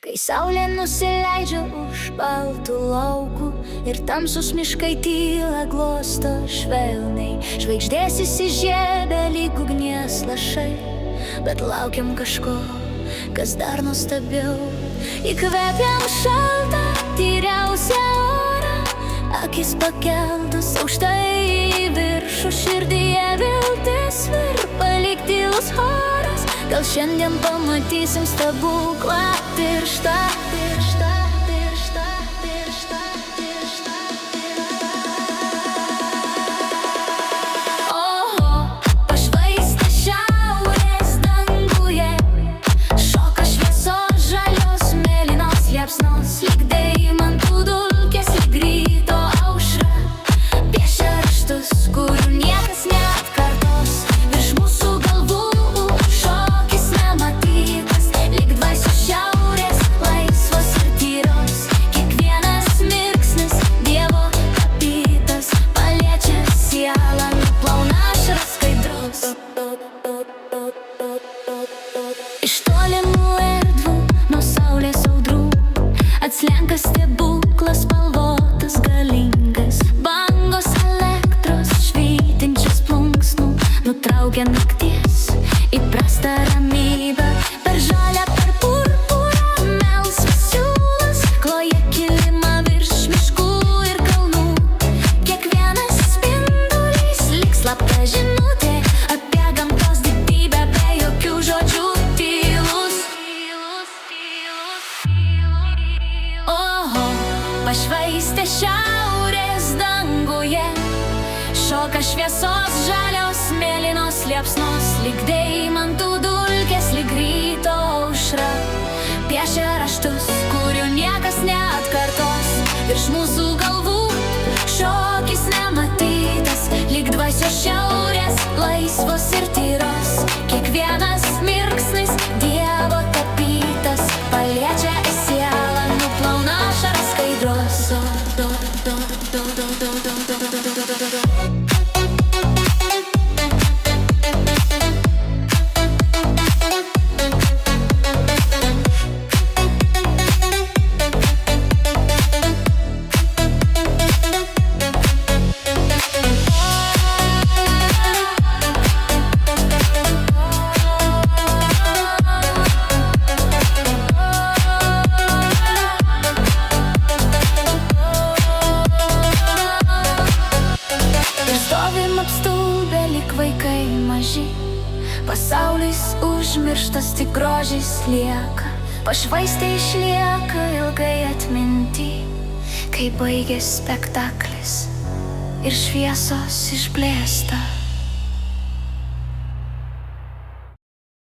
Kai saulė nusileidžia už baltų laukų ir tamsus miškai tyla glosto švelniai, žvaigždės įsižiebia lyg ugnies lašai, bet laukiam kažko, kas dar nuostabiau. Įkvepiam šaltą, tyriausią orą, akis pakeltus aukštai į viršų, širdyje viltis virpa lyg tylus choras. Gal šiandien pamatysim stebuklą, tirštą, tirštą, tirštą, tirštą, tirštą, tirštą. Oho, pašvaistė šiaurės danguje, šoka šviesos žalios mėlynos liepsnos, lyg deimantų dulkės, lyg ryto aušra, piešia raštus, kurių niekas neatkartos. Virš mūsų galvų iš tolimų erdvių nuo saulės audrų atslenka stebuklas spalvotas galingas, bangos elektros švytinčias plunksnų nutraukia nakties įprastą ramybę. Per žalią, per purpurą melsvas siūlas kloja kilimą virš miškų ir kalnų. Kiekvienas spindulys lyg slapta žinutė apie gamtos didybę, be jokių žodžių. Oho, pašvaistė šiaurės danguje, šoka šviesos žalios mėlynos liepsnos, lyg deimantų dulkės, lyg ryto aušra, piešia raštus, kurių niekas neatkartos. Virš mūsų galvų šokis nematytas, lyg dvasios šiaurės, laisvos ir tyros. Kiekvienas mirksnis Dievo tapytas, paliečia į sielą, nuplauna ašaras skaidros. Stovim apstulbę lyg vaikai maži, pasaulis užmirštas, tik grožis lieka. Pašvaistė išlieka ilgai atminty, kai baigės spektaklis ir šviesos išblėsta.